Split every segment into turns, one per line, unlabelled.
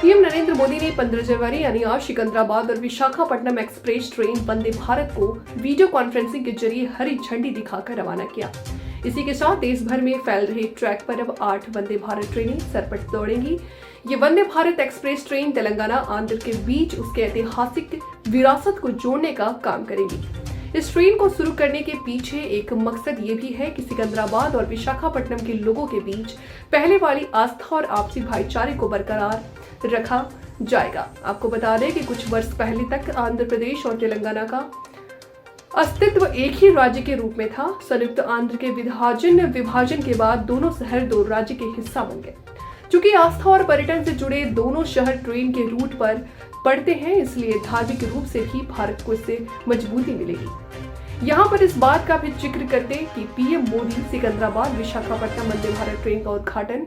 PM Narendra Modi ने 15 जनवरी यानी आज सिकंदराबाद और विशाखापट्टनम एक्सप्रेस ट्रेन वंदे भारत को वीडियो कॉन्फ्रेंसिंग के जरिए हरी झंडी दिखाकर रवाना किया। इसी के साथ देश भर में फैल रहे ट्रैक पर अब 8 वंदे भारत ट्रेनें सरपट दौड़ेंगी। ये वंदे भारत एक्सप्रेस ट्रेन तेलंगाना आंध्र के बीच उसके ऐतिहासिक विरासत को जोड़ने का काम करेगी। इस ट्रेन को शुरू करने के पीछे एक मकसद ये भी है कि सिकंदराबाद और विशाखापट्टनम के लोगों के बीच पहले वाली आस्था और आपसी भाईचारे को बरकरार रखा जाएगा। आपको बता दें कि कुछ वर्ष पहले तक आंध्र प्रदेश और तेलंगाना का अस्तित्व एक ही राज्य के रूप में था। संयुक्त आंध्र के विभाजन के बाद दोनों शहर दो राज्य के हिस्सा बन गए। चूंकि आस्था और पर्यटन से जुड़े दोनों शहर ट्रेन के रूट पर पड़ते हैं, इसलिए धार्मिक रूप से भी भारत को इससे मजबूती मिलेगी। यहाँ पर इस बात का भी जिक्र करते कि पीएम मोदी सिकंदराबाद विशाखापट्टनम वंदे भारत ट्रेन का उद्घाटन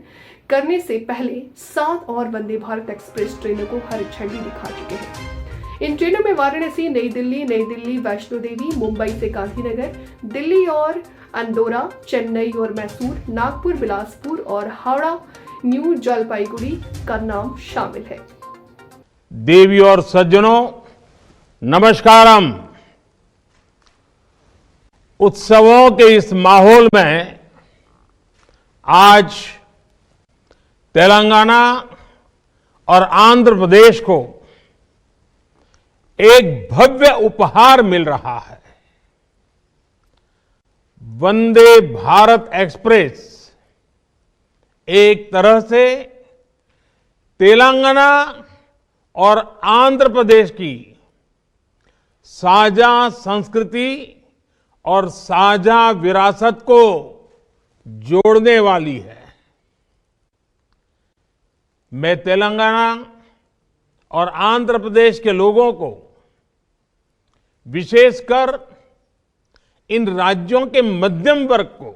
करने से पहले 7 और वंदे भारत एक्सप्रेस ट्रेनों को हरी झंडी दिखा चुके हैं। इन ट्रेनों में वाराणसी, नई दिल्ली, वैष्णो देवी, मुंबई से गांधीनगर, दिल्ली और अंदौरा, चेन्नई और मैसूर, नागपुर, बिलासपुर और हावड़ा न्यू जलपाईगुड़ी का नाम शामिल है।
देवी और सज्जनों, नमस्कारम। उत्सवों के इस माहौल में आज तेलंगाना और आंध्र प्रदेश को एक भव्य उपहार मिल रहा है। वंदे भारत एक्सप्रेस एक तरह से तेलंगाना और आंध्र प्रदेश की साझा संस्कृति और साझा विरासत को जोड़ने वाली है। मैं तेलंगाना और आंध्र प्रदेश के लोगों को, विशेषकर इन राज्यों के मध्यम वर्ग को,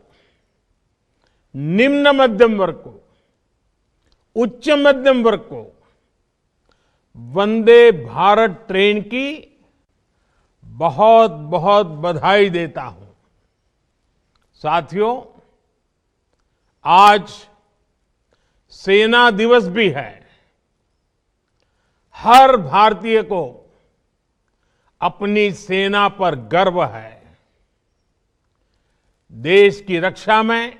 निम्न मध्यम वर्ग को, उच्च मध्यम वर्ग को वंदे भारत ट्रेन की बहुत बहुत बधाई देता हूं। साथियों, आज सेना दिवस भी है। हर भारतीय को अपनी सेना पर गर्व है। देश की रक्षा में,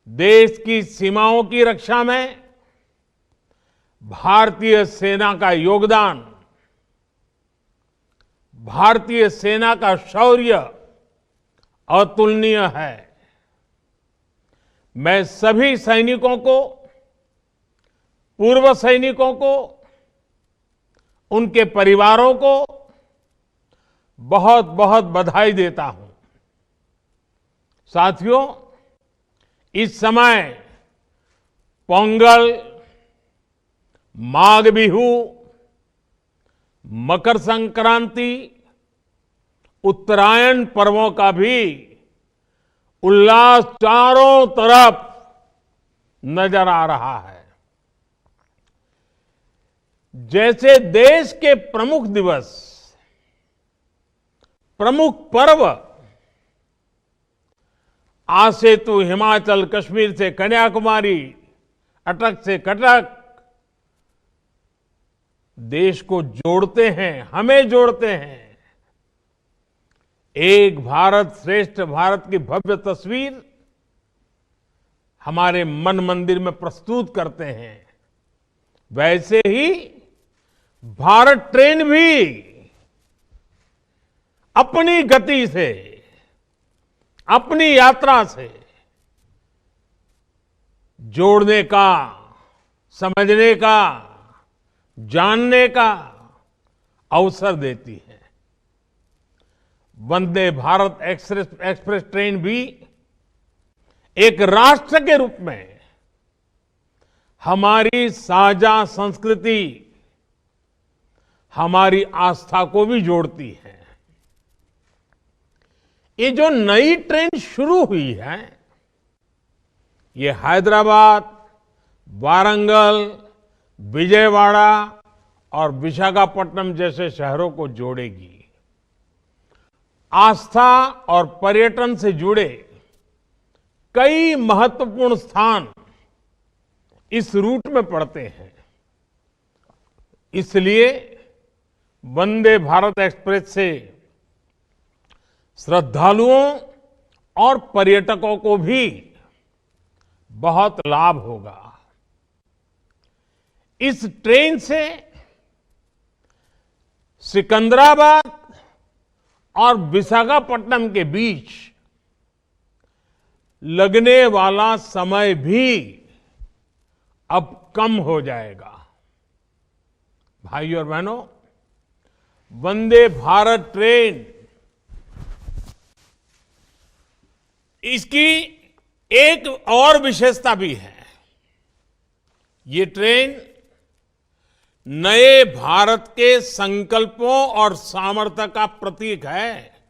देश की सीमाओं की रक्षा में भारतीय सेना का योगदान, भारतीय सेना का शौर्य अतुलनीय है। मैं सभी सैनिकों को, पूर्व सैनिकों को, उनके परिवारों को बहुत बहुत बधाई देता हूं। साथियों, इस समय पोंगल, माघ बिहू, मकर संक्रांति, उत्तरायण पर्वों का भी उल्लास चारों तरफ नजर आ रहा है। जैसे देश के प्रमुख दिवस, प्रमुख पर्व आज से तो हिमाचल, कश्मीर से कन्याकुमारी, अटक से कटक देश को जोड़ते हैं, हमें जोड़ते हैं। एक भारत श्रेष्ठ भारत की भव्य तस्वीर हमारे मन मंदिर में प्रस्तुत करते हैं। वैसे ही भारत ट्रेन भी अपनी गति से, अपनी यात्रा से जोड़ने का, समझने का, जानने का अवसर देती है। वंदे भारत एक्सप्रेस ट्रेन भी एक राष्ट्र के रूप में हमारी साझा संस्कृति, हमारी आस्था को भी जोड़ती है। ये जो नई ट्रेन शुरू हुई है, ये हैदराबाद, वारंगल, विजयवाड़ा और विशाखापट्टनम जैसे शहरों को जोड़ेगी। आस्था और पर्यटन से जुड़े कई महत्वपूर्ण स्थान इस रूट में पड़ते हैं। इसलिए वंदे भारत एक्सप्रेस से श्रद्धालुओं और पर्यटकों को भी बहुत लाभ होगा। इस ट्रेन से सिकंदराबाद और विशाखापट्टनम के बीच लगने वाला समय भी अब कम हो जाएगा। भाइयों और बहनों, वंदे भारत ट्रेन इसकी एक और विशेषता भी है। ये ट्रेन नए भारत के संकल्पों और सामर्थ्य का प्रतीक है।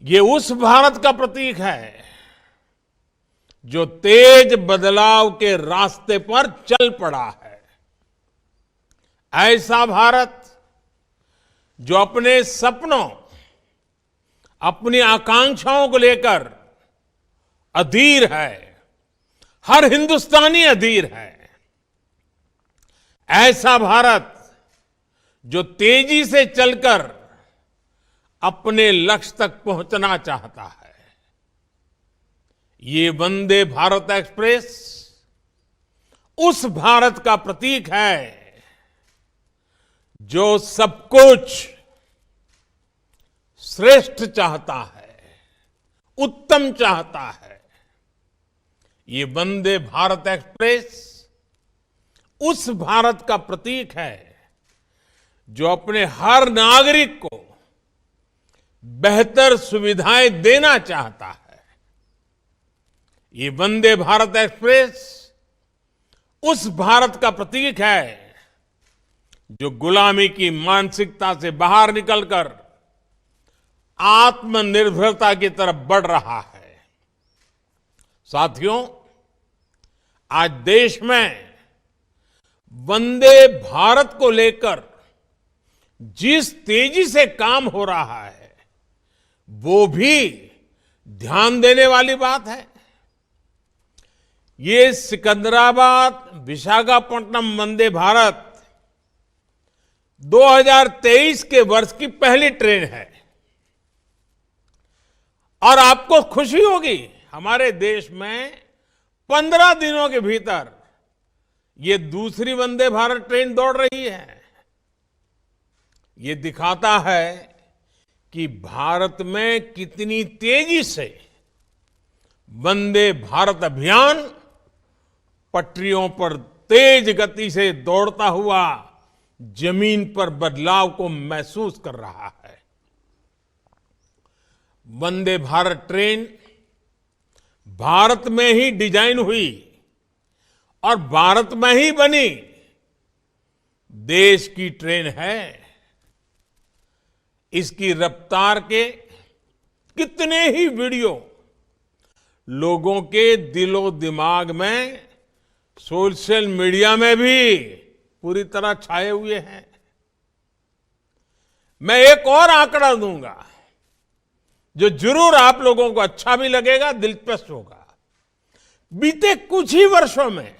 ये उस भारत का प्रतीक है जो तेज बदलाव के रास्ते पर चल पड़ा है। ऐसा भारत जो अपने सपनों, अपनी आकांक्षाओं को लेकर अधीर है। हर हिंदुस्तानी अधीर है। ऐसा भारत जो तेजी से चलकर अपने लक्ष्य तक पहुंचना चाहता है। ये वंदे भारत एक्सप्रेस उस भारत का प्रतीक है जो सब कुछ श्रेष्ठ चाहता है, उत्तम चाहता है। ये वंदे भारत एक्सप्रेस उस भारत का प्रतीक है जो अपने हर नागरिक को बेहतर सुविधाएं देना चाहता है। ये वंदे भारत एक्सप्रेस उस भारत का प्रतीक है जो गुलामी की मानसिकता से बाहर निकलकर आत्मनिर्भरता की तरफ बढ़ रहा है। साथियों, आज देश में वंदे भारत को लेकर जिस तेजी से काम हो रहा है, वो भी ध्यान देने वाली बात है। ये सिकंदराबाद विशाखापट्टनम वंदे भारत 2023 के वर्ष की पहली ट्रेन है। और आपको खुशी होगी, हमारे देश में 15 दिनों के भीतर ये दूसरी वंदे भारत ट्रेन दौड़ रही है। ये दिखाता है कि भारत में कितनी तेजी से वंदे भारत अभियान पटरियों पर तेज गति से दौड़ता हुआ जमीन पर बदलाव को महसूस कर रहा है। वंदे भारत ट्रेन भारत में ही डिजाइन हुई और भारत में ही बनी देश की ट्रेन है। इसकी रफ्तार के कितने ही वीडियो लोगों के दिलो दिमाग में, सोशल मीडिया में भी पूरी तरह छाए हुए हैं। मैं एक और आंकड़ा दूंगा जो जरूर आप लोगों को अच्छा भी लगेगा, दिलचस्प होगा। बीते कुछ ही वर्षों में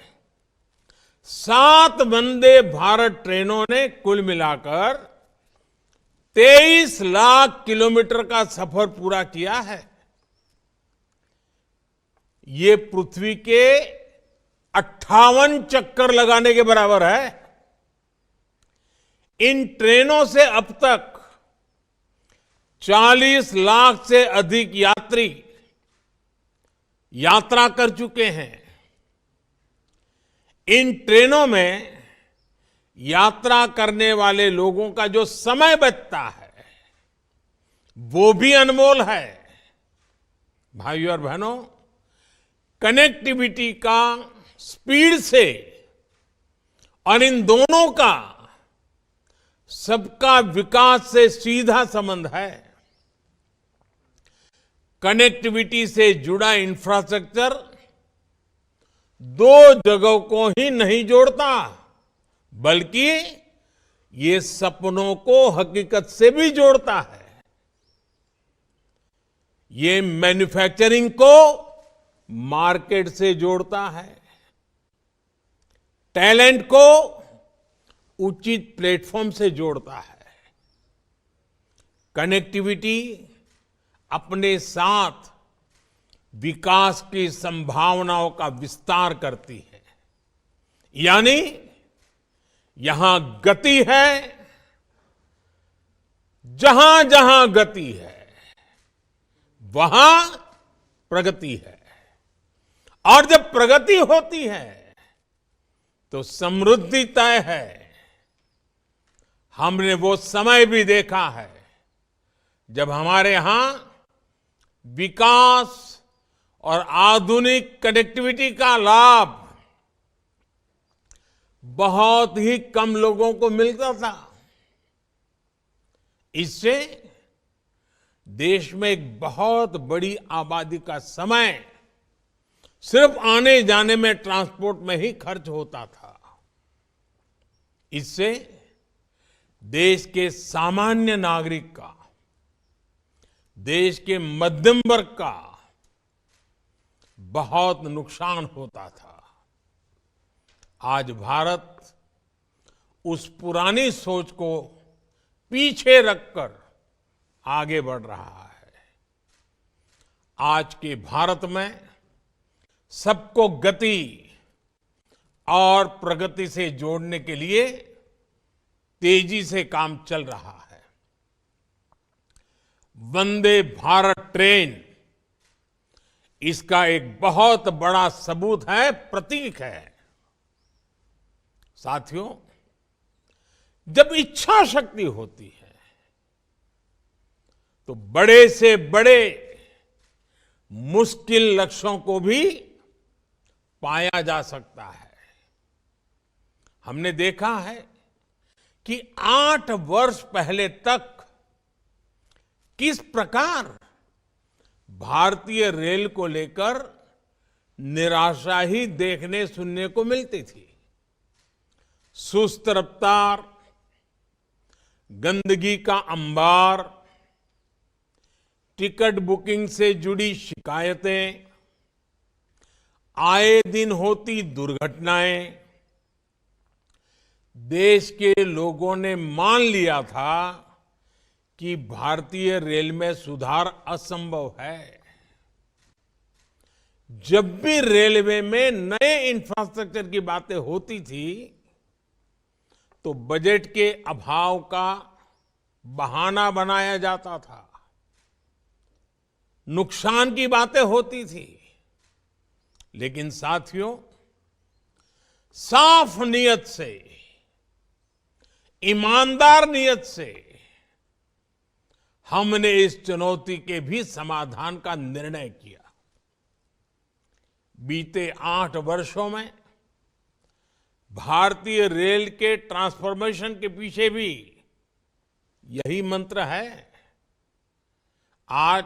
7 वंदे भारत ट्रेनों ने कुल मिलाकर 23 लाख किलोमीटर का सफर पूरा किया है। ये पृथ्वी के 58 चक्कर लगाने के बराबर है। इन ट्रेनों से अब तक 40 लाख से अधिक यात्री यात्रा कर चुके हैं। इन ट्रेनों में यात्रा करने वाले लोगों का जो समय बचता है, वो भी अनमोल है। भाइयों और बहनों, कनेक्टिविटी का स्पीड से और इन दोनों का सबका विकास से सीधा संबंध है। कनेक्टिविटी से जुड़ा इंफ्रास्ट्रक्चर 2 जगहों को ही नहीं जोड़ता, बल्कि ये सपनों को हकीकत से भी जोड़ता है। ये मैन्युफैक्चरिंग को मार्केट से जोड़ता है, टैलेंट को उचित प्लेटफॉर्म से जोड़ता है, कनेक्टिविटी अपने साथ विकास की संभावनाओं का विस्तार करती है। यानी यहां गति है, जहां जहां गति है वहां प्रगति है, और जब प्रगति होती है तो समृद्धि तय है। हमने वो समय भी देखा है जब हमारे यहां विकास और आधुनिक कनेक्टिविटी का लाभ बहुत ही कम लोगों को मिलता था। इससे देश में एक बहुत बड़ी आबादी का समय सिर्फ आने जाने में, ट्रांसपोर्ट में ही खर्च होता था। इससे देश के सामान्य नागरिक का, देश के मध्यम वर्ग का बहुत नुकसान होता था। आज भारत उस पुरानी सोच को पीछे रखकर आगे बढ़ रहा है। आज के भारत में सबको गति और प्रगति से जोड़ने के लिए तेजी से काम चल रहा है। वंदे भारत ट्रेन इसका एक बहुत बड़ा सबूत है, प्रतीक है। साथियों, जब इच्छा शक्ति होती है तो बड़े से बड़े मुश्किल लक्ष्यों को भी पाया जा सकता है। हमने देखा है कि 8 वर्ष पहले तक किस प्रकार भारतीय रेल को लेकर निराशा ही देखने सुनने को मिलती थी। सुस्त रफ्तार, गंदगी का अंबार, टिकट बुकिंग से जुड़ी शिकायतें, आए दिन होती दुर्घटनाएं। देश के लोगों ने मान लिया था कि भारतीय रेल में सुधार असंभव है। जब भी रेलवे में नए इंफ्रास्ट्रक्चर की बातें होती थी तो बजट के अभाव का बहाना बनाया जाता था, नुकसान की बातें होती थी। लेकिन साथियों, साफ नीयत से, ईमानदार नीयत से हमने इस चुनौती के भी समाधान का निर्णय किया। बीते 8 वर्षों में भारतीय रेल के ट्रांसफॉर्मेशन के पीछे भी यही मंत्र है। आज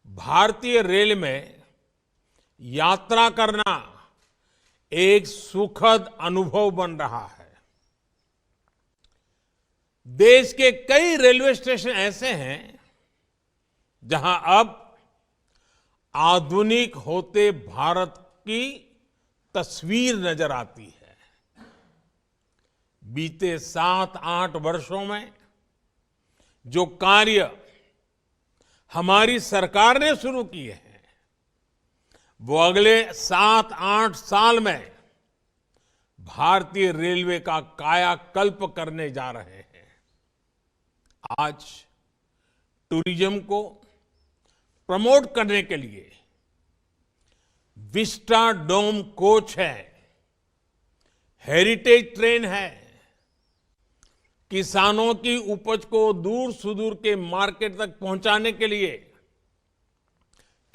भारतीय रेल में यात्रा करना एक सुखद अनुभव बन रहा है। देश के कई रेलवे स्टेशन ऐसे हैं जहां अब आधुनिक होते भारत की तस्वीर नजर आती है। बीते 7-8 वर्षों में जो कार्य हमारी सरकार ने शुरू किए हैं वो अगले 7-8 साल में भारतीय रेलवे का कायाकल्प करने जा रहे हैं। आज टूरिज्म को प्रमोट करने के लिए विस्टा डोम कोच है, हेरिटेज ट्रेन है, किसानों की उपज को दूर सुदूर के मार्केट तक पहुंचाने के लिए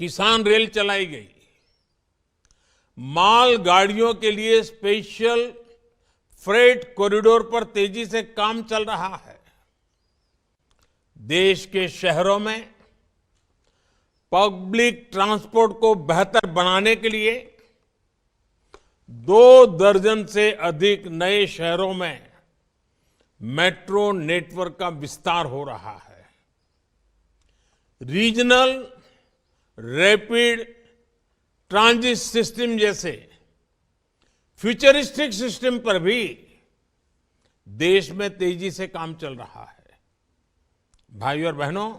किसान रेल चलाई गई, माल गाड़ियों के लिए स्पेशल फ्रेट कॉरिडोर पर तेजी से काम चल रहा है। देश के शहरों में पब्लिक ट्रांसपोर्ट को बेहतर बनाने के लिए 2 दर्जन से अधिक नए शहरों में मेट्रो नेटवर्क का विस्तार हो रहा है। रीजनल रैपिड ट्रांजिट सिस्टम जैसे फ्यूचरिस्टिक सिस्टम पर भी देश में तेजी से काम चल रहा है। भाइयों और बहनों,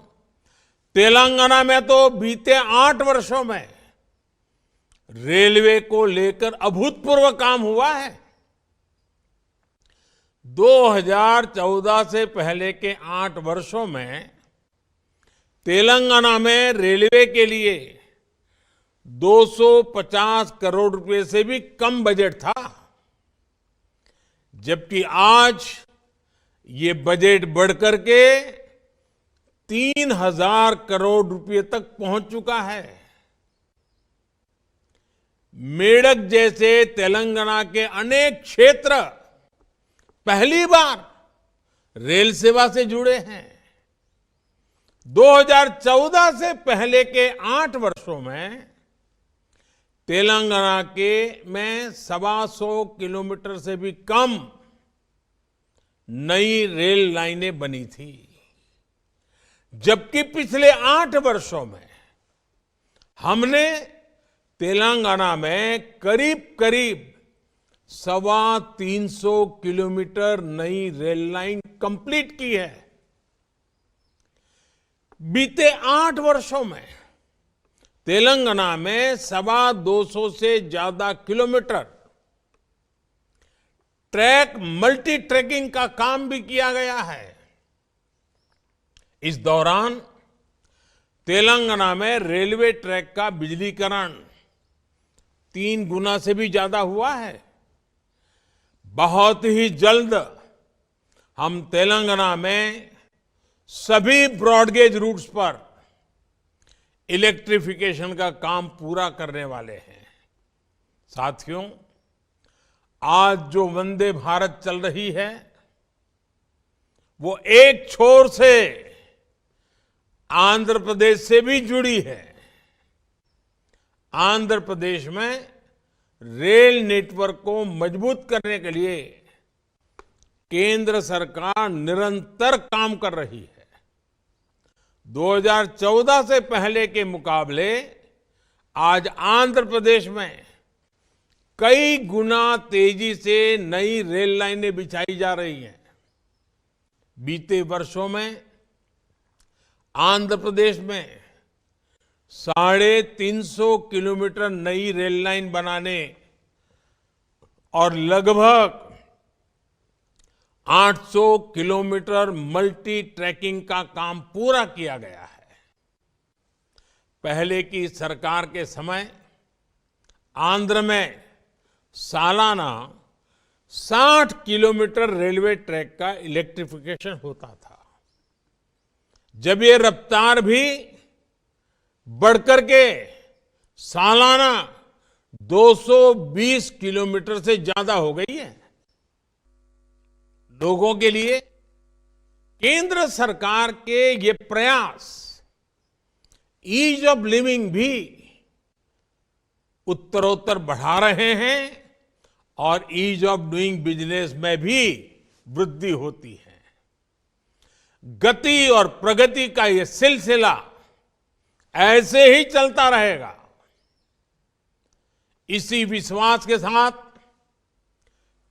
तेलंगाना में तो बीते 8 वर्षों में रेलवे को लेकर अभूतपूर्व काम हुआ है। 2014 से पहले के 8 वर्षों में तेलंगाना में रेलवे के लिए 250 करोड़ रुपए से भी कम बजट था, जबकि आज ये बजट बढ़कर के 3000 करोड़ रुपए तक पहुंच चुका है। मेडक जैसे तेलंगाना के अनेक क्षेत्र पहली बार रेल सेवा से जुड़े हैं। 2014 से पहले के 8 वर्षों में तेलंगाना के में 125 किलोमीटर से भी कम नई रेल लाइनें बनी थी, जबकि पिछले 8 वर्षों में हमने तेलंगाना में करीब करीब 350 किलोमीटर नई रेल लाइन कंप्लीट की है। बीते 8 वर्षों में तेलंगाना में 250 से ज्यादा किलोमीटर ट्रैक मल्टी ट्रैकिंग का काम भी किया गया है। इस दौरान तेलंगाना में रेलवे ट्रैक का बिजलीकरण 3 गुना से भी ज्यादा हुआ है। बहुत ही जल्द हम तेलंगाना में सभी ब्रॉडगेज रूट्स पर इलेक्ट्रिफिकेशन का काम पूरा करने वाले हैं। साथियों, आज जो वंदे भारत चल रही है वो एक छोर से आंध्र प्रदेश से भी जुड़ी है। आंध्र प्रदेश में रेल नेटवर्क को मजबूत करने के लिए केंद्र सरकार निरंतर काम कर रही है। 2014 से पहले के मुकाबले आज आंध्र प्रदेश में कई गुना तेजी से नई रेल लाइनें बिछाई जा रही हैं। बीते वर्षों में आंध्र प्रदेश में 350 किलोमीटर नई रेल लाइन बनाने और लगभग 800 किलोमीटर मल्टी ट्रैकिंग का काम पूरा किया गया है। पहले की सरकार के समय आंध्र में सालाना 60 किलोमीटर रेलवे ट्रैक का इलेक्ट्रिफिकेशन होता था। जब ये रफ्तार भी बढ़कर के सालाना 220 किलोमीटर से ज्यादा हो गई है। लोगों के लिए केंद्र सरकार के ये प्रयास ईज ऑफ लिविंग भी उत्तरोत्तर बढ़ा रहे हैं और ईज ऑफ डूइंग बिजनेस में भी वृद्धि होती है। गति और प्रगति का ये सिलसिला ऐसे ही चलता रहेगा। इसी विश्वास के साथ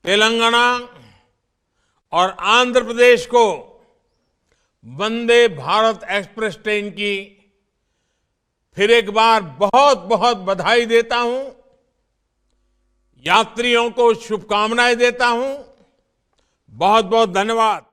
तेलंगाना और आंध्र प्रदेश को वंदे भारत एक्सप्रेस ट्रेन की फिर एक बार बहुत बहुत बधाई देता हूं। यात्रियों को शुभकामनाएं देता हूं। बहुत बहुत धन्यवाद।